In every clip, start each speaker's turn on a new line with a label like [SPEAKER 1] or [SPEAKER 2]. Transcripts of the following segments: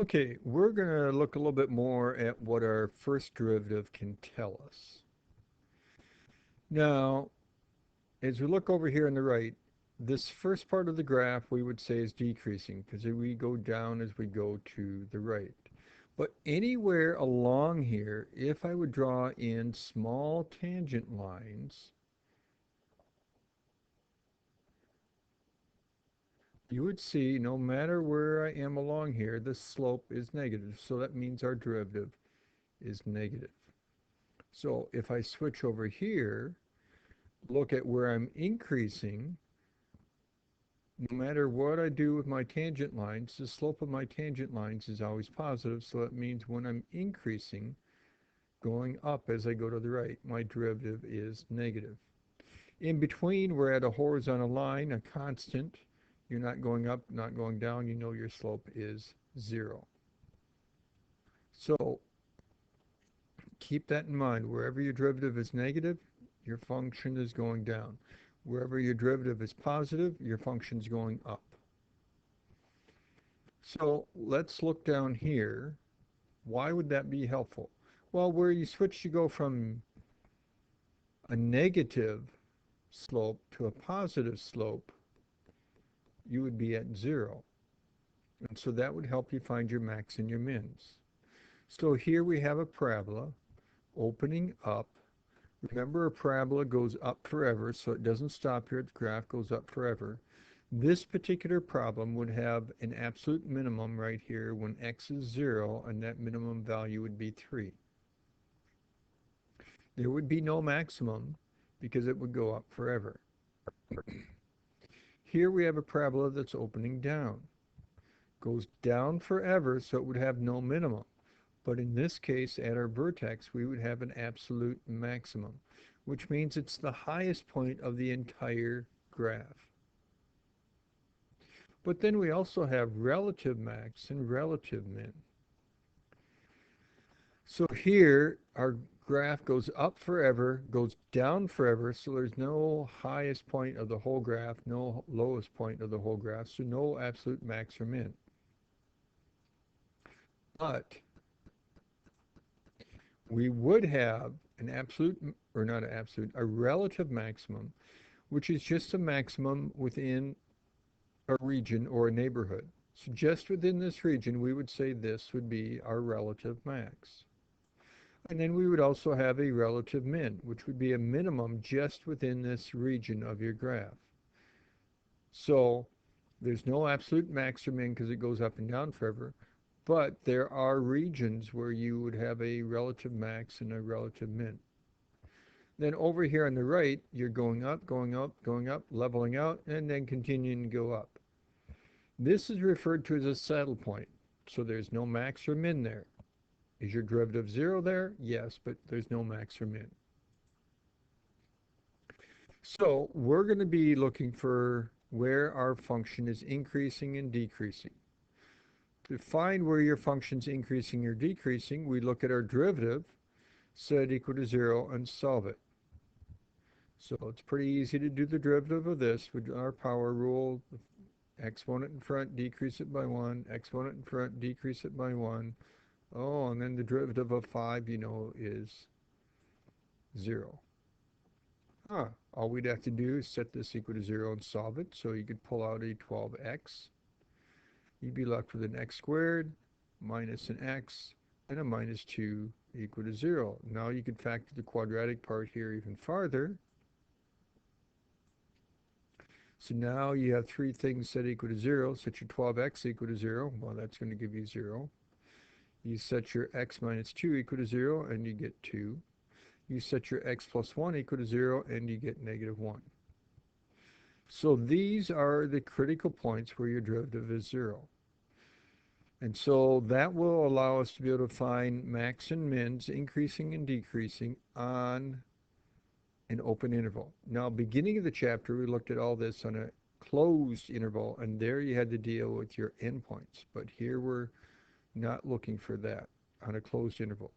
[SPEAKER 1] Okay, we're going to look a little bit more at what our first derivative can tell us. Now, as we look over here on the right, this first part of the graph we would say is decreasing because we go down as we go to the right. But anywhere along here, if I would draw in small tangent lines, you would see no matter where I am along here, the slope is negative. So that means our derivative is negative. So if I switch over here, look at where I'm increasing, no matter what I do with my tangent lines, the slope of my tangent lines is always positive. So that means when I'm increasing, going up as I go to the right, my derivative is negative. In between, we're at a horizontal line, a constant. You're not going up, not going down. You know your slope is 0. So keep that in mind. Wherever your derivative is negative, your function is going down. Wherever your derivative is positive, your function is going up. So let's look down here. Why would that be helpful? Well, where you switch, you go from a negative slope to a positive slope, you would be at 0. And so that would help you find your max and your mins. So here we have a parabola opening up. Remember, a parabola goes up forever, so it doesn't stop here. The graph goes up forever. This particular problem would have an absolute minimum right here when x is 0, and that minimum value would be 3. There would be no maximum because it would go up forever. Here we have a parabola that's opening down. Goes down forever, so it would have no minimum. But in this case, at our vertex, we would have an absolute maximum, which means it's the highest point of the entire graph. But then we also have relative max and relative min. So here, our graph goes up forever, goes down forever, so there's no highest point of the whole graph, no lowest point of the whole graph, so no absolute max or min. But we would have an absolute, or not an absolute, a relative maximum, which is just a maximum within a region or a neighborhood. So just within this region, we would say this would be our relative max. And then we would also have a relative min, which would be a minimum just within this region of your graph. So there's no absolute max or min because it goes up and down forever. But there are regions where you would have a relative max and a relative min. Then over here on the right, you're going up, going up, going up, leveling out, and then continuing to go up. This is referred to as a saddle point. So there's no max or min there. Is your derivative 0 there? Yes, but there's no max or min. So we're going to be looking for where our function is increasing and decreasing. To find where your function's increasing or decreasing, we look at our derivative, set equal to 0, and solve it. So it's pretty easy to do the derivative of this with our power rule. Exponent in front, decrease it by 1. Exponent in front, decrease it by 1. Oh, and then the derivative of 5, you know, is 0. All we'd have to do is set this equal to 0 and solve it. So you could pull out a 12x. You'd be left with an x squared minus an x and a minus 2 equal to 0. Now you can factor the quadratic part here even farther. So now you have three things set equal to 0. Set your 12x equal to 0. Well, that's going to give you 0. You set your x minus 2 equal to 0, and you get 2. You set your x plus 1 equal to 0, and you get negative 1. So these are the critical points where your derivative is 0. And so that will allow us to be able to find max and mins increasing and decreasing on an open interval. Now, beginning of the chapter, we looked at all this on a closed interval, and there you had to deal with your endpoints. But here we're not looking for that on a closed interval.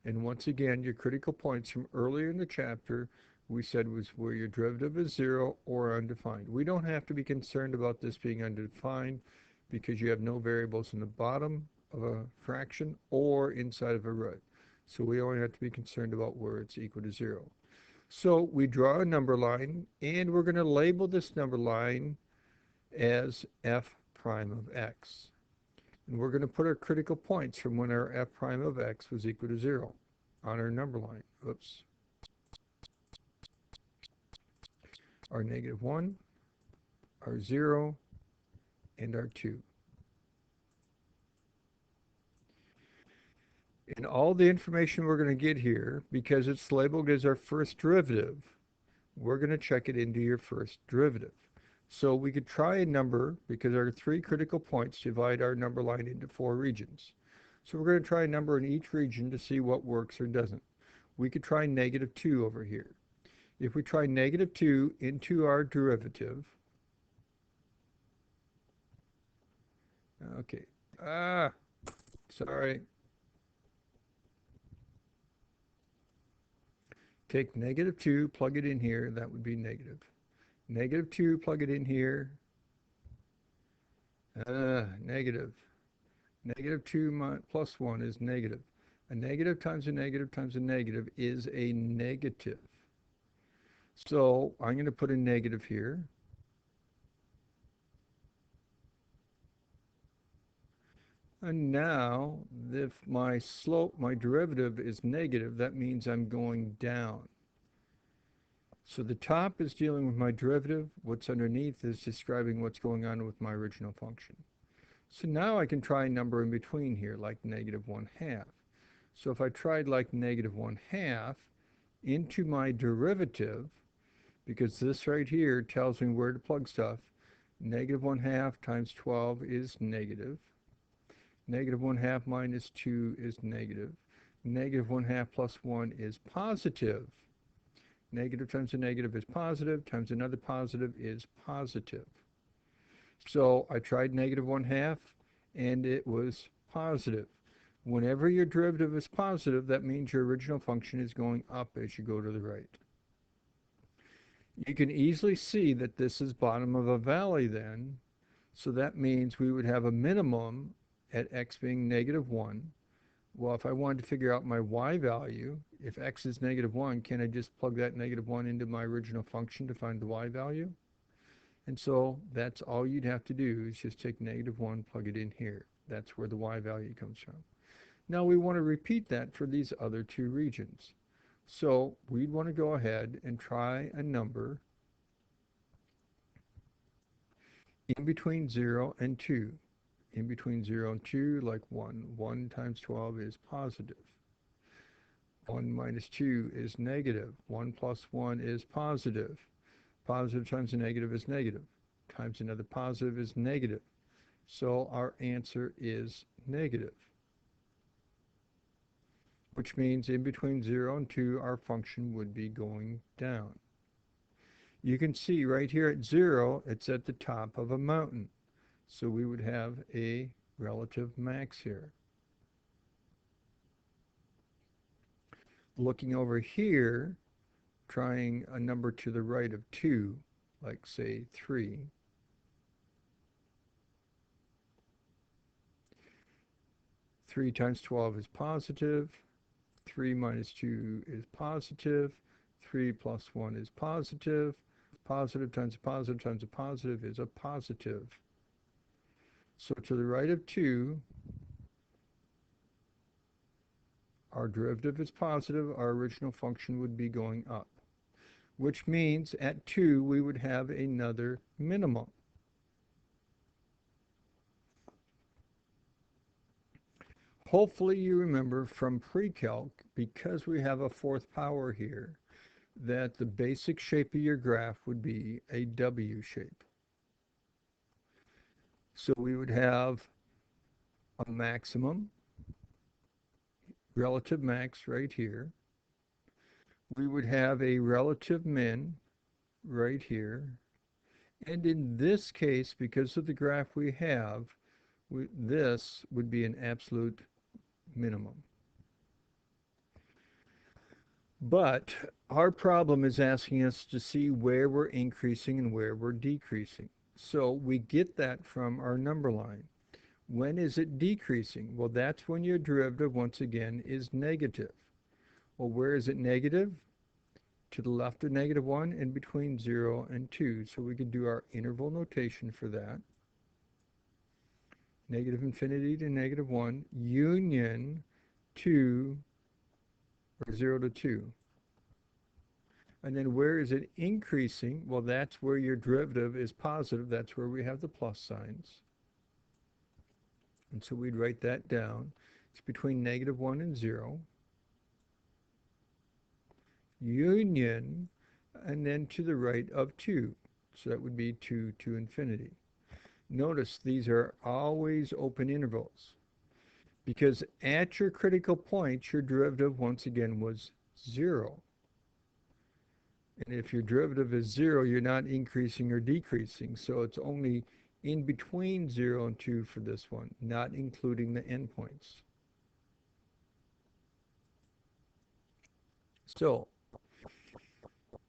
[SPEAKER 1] And once again, your critical points from earlier in the chapter, we said was where your derivative is 0 or undefined. We don't have to be concerned about this being undefined because you have no variables in the bottom of a fraction or inside of a root. So we only have to be concerned about where it's equal to 0. So we draw a number line, and we're going to label this number line as f prime of x. And we're going to put our critical points from when our f prime of x was equal to 0 on our number line. Oops. Our -1, our 0, and our 2. And all the information we're going to get here, because it's labeled as our first derivative, we're going to check it into your first derivative. So we could try a number, because our 3 critical points divide our number line into 4 regions. So we're going to try a number in each region to see what works or doesn't. We could try -2 over here. If we try -2 into our derivative, okay, sorry. Take -2, plug it in here, that would be negative. -2, plug it in here, negative. -2 plus 1 is negative. A negative times a negative times a negative is a negative. So I'm going to put a negative here. And now, if my slope, my derivative is negative, that means I'm going down. So the top is dealing with my derivative. What's underneath is describing what's going on with my original function. So now I can try a number in between here, like -1/2. So if I tried like -1/2 into my derivative, because this right here tells me where to plug stuff, -1/2 times 12 is negative. -1/2 minus 2 is negative. -1/2 plus 1 is positive. Negative times a negative is positive, times another positive is positive. So I tried -1/2, and it was positive. Whenever your derivative is positive, that means your original function is going up as you go to the right. You can easily see that this is bottom of a valley then, so that means we would have a minimum at x being -1. Well, if I wanted to figure out my y value, if x is -1, can I just plug that -1 into my original function to find the y value? And so that's all you'd have to do is just take -1, plug it in here. That's where the y value comes from. Now we want to repeat that for these other 2 regions. So we'd want to go ahead and try a number in between 0 and 2. In between 0 and 2, like 1. 1 times 12 is positive. 1 minus 2 is negative. 1 plus 1 is positive. Positive times a negative is negative. Times another positive is negative. So our answer is negative, which means in between 0 and 2, our function would be going down. You can see right here at 0, it's at the top of a mountain. So we would have a relative max here. Looking over here, trying a number to the right of 2, like say 3, Three times 12 is positive. 3 minus 2 is positive. 3 plus 1 is positive. Positive times a positive times a positive is a positive. So to the right of 2, our derivative is positive. Our original function would be going up, which means at 2 we would have another minimum. Hopefully you remember from pre-calc, because we have a 4th power here, that the basic shape of your graph would be a W shape. So we would have a maximum, relative max right here. We would have a relative min right here. And in this case, because of the graph we have, this would be an absolute minimum. But our problem is asking us to see where we're increasing and where we're decreasing. So we get that from our number line. When is it decreasing? Well, that's when your derivative, once again, is negative. Well, where is it negative? To the left of -1 and between 0 and 2. So we could do our interval notation for that. Negative infinity to -1, union 2, or 0 to 2. And then where is it increasing? Well, that's where your derivative is positive. That's where we have the plus signs. And so we'd write that down. It's between -1 and 0. Union, and then to the right of 2. So that would be 2 to infinity. Notice these are always open intervals, because at your critical point, your derivative, once again, was 0. And if your derivative is 0, you're not increasing or decreasing. So it's only in between 0 and 2 for this one, not including the endpoints. So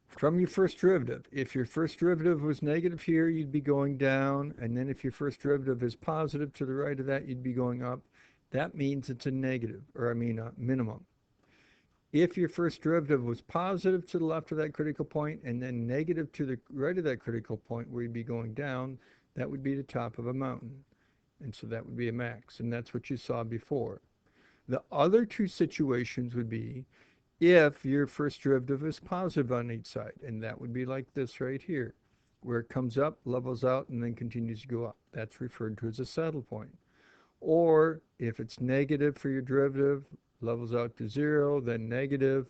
[SPEAKER 1] from your first derivative, if your first derivative was negative here, you'd be going down. And then if your first derivative is positive to the right of that, you'd be going up. That means it's a negative, or I mean a minimum. If your first derivative was positive to the left of that critical point and then negative to the right of that critical point where you'd be going down, that would be the top of a mountain. And so that would be a max. And that's what you saw before. The other two situations would be if your first derivative is positive on each side. And that would be like this right here, where it comes up, levels out, and then continues to go up. That's referred to as a saddle point. Or if it's negative for your derivative, levels out to 0, then negative,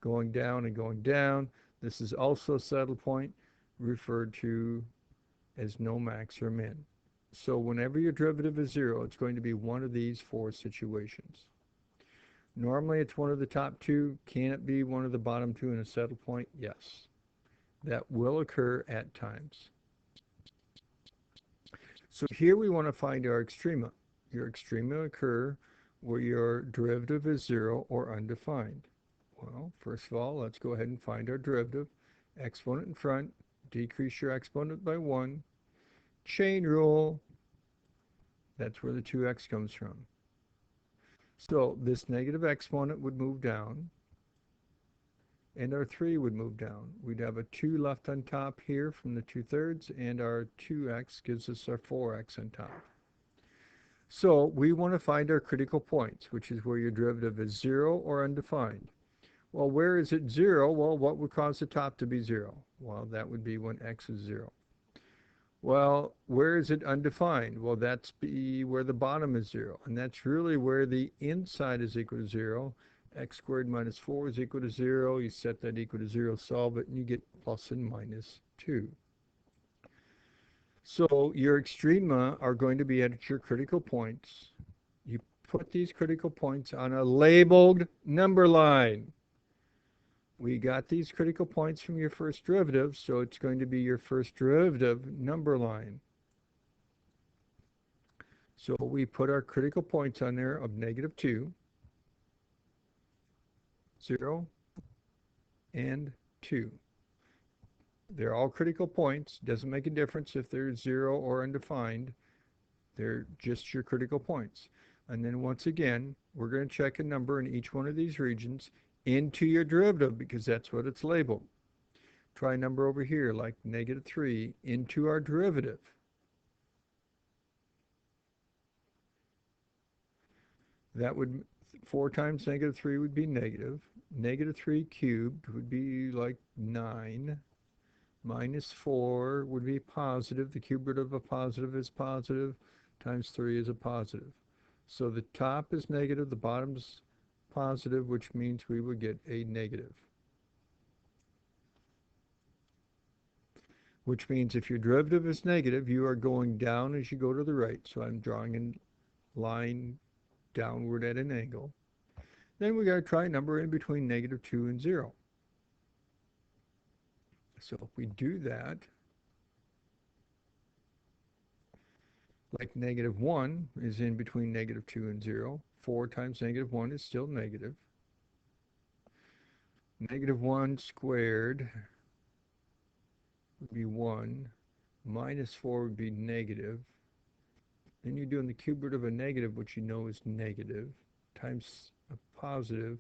[SPEAKER 1] going down and going down. This is also a saddle point, referred to as no max or min. So whenever your derivative is 0, it's going to be one of these four situations. Normally it's one of the top two. Can it be one of the bottom two in a saddle point? Yes. That will occur at times. So here we want to find our extrema. Your extrema occur where your derivative is 0 or undefined. Well, first of all, let's go ahead and find our derivative. Exponent in front, decrease your exponent by 1. Chain rule, that's where the 2x comes from. So this negative exponent would move down, and our 3 would move down. We'd have a 2 left on top here from the 2/3, and our 2x gives us our 4x on top. So we want to find our critical points, which is where your derivative is 0 or undefined. Well, where is it 0? Well, what would cause the top to be 0? Well, that would be when x is 0. Well, where is it undefined? Well, that's be where the bottom is 0. And that's really where the inside is equal to 0. X squared minus 4 is equal to 0. You set that equal to 0, solve it, and you get plus and minus 2. So your extrema are going to be at your critical points. You put these critical points on a labeled number line. We got these critical points from your first derivative, so it's going to be your first derivative number line. So we put our critical points on there of -2, 0, and 2. They're all critical points. Doesn't make a difference if they're 0 or undefined. They're just your critical points. And then once again, we're going to check a number in each one of these regions into your derivative because that's what it's labeled. Try a number over here like -3 into our derivative. That would, 4 times -3 would be negative. -3 cubed would be like 9. Minus 4 would be positive. The cube root of a positive is positive, times 3 is a positive. So the top is negative, the bottom's positive, which means we would get a negative. Which means if your derivative is negative, you are going down as you go to the right. So I'm drawing a line downward at an angle. Then we got to try a number in between -2 and 0. So if we do that, like -1 is in between -2 and 0. 4 times -1 is still negative. -1 squared would be 1. minus 4 would be negative. Then you're doing the cube root of a negative, which you know is negative, times a positive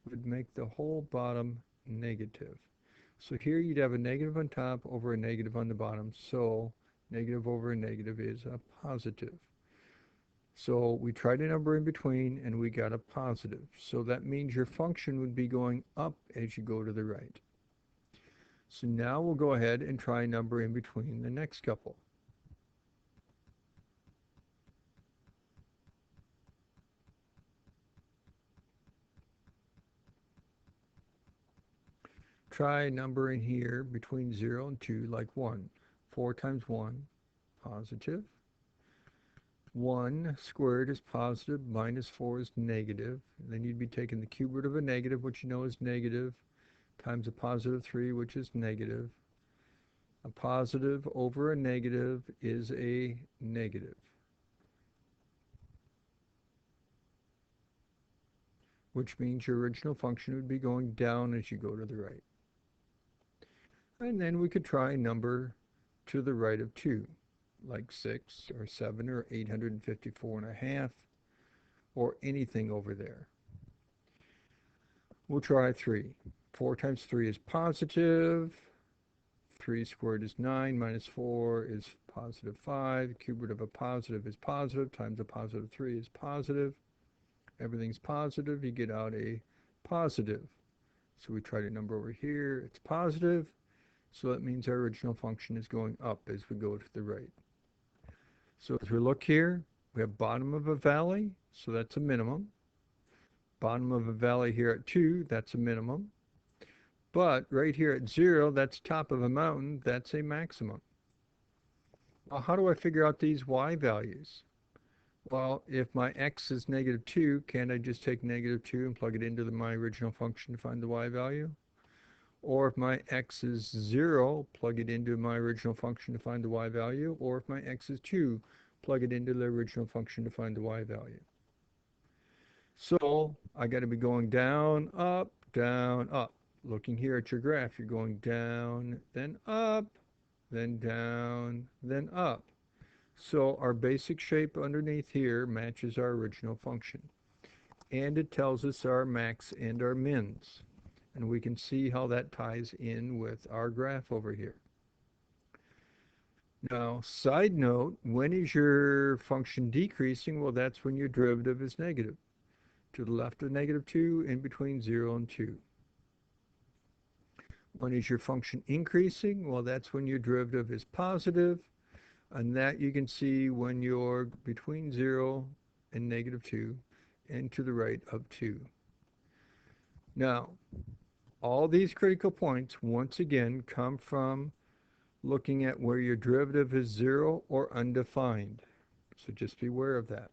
[SPEAKER 1] would make the whole bottom negative. So here you'd have a negative on top over a negative on the bottom. So negative over a negative is a positive. So we tried a number in between and we got a positive. So that means your function would be going up as you go to the right. So now we'll go ahead and try a number in between the next couple. Try a number in here between 0 and 2, like 1. 4 times 1, positive. 1 squared is positive, minus 4 is negative. And then you'd be taking the cube root of a negative, which you know is negative, times a positive 3, which is negative. A positive over a negative is a negative, which means your original function would be going down as you go to the right. And then we could try a number to the right of 2, like 6 or 7 or 854 and a half, or anything over there. We'll try 3. 4 times 3 is positive. 3 squared is 9, minus 4 is positive 5. Cube root of a positive is positive, times a positive 3 is positive. Everything's positive, you get out a positive. So we tried a number over here, it's positive. So that means our original function is going up as we go to the right. So as we look here, we have bottom of a valley, so that's a minimum. Bottom of a valley here at 2, that's a minimum. But right here at 0, that's top of a mountain, that's a maximum. Well, how do I figure out these y values? Well, if my x is negative 2, can't I just take negative 2 and plug it into my original function to find the y value? Or if my x is 0, plug it into my original function to find the y value. Or if my x is 2, plug it into the original function to find the y value. So I got to be going down, up, down, up. Looking here at your graph, you're going down, then up, then down, then up. So our basic shape underneath here matches our original function. And it tells us our max and our mins. And we can see how that ties in with our graph over here. Now, side note, when is your function decreasing? Well, that's when your derivative is negative. To the left of negative 2, in between 0 and 2. When is your function increasing? Well, that's when your derivative is positive, and that you can see when you're between 0 and negative 2, and to the right of 2. Now, all these critical points, once again, come from looking at where your derivative is 0 or undefined. So just be aware of that.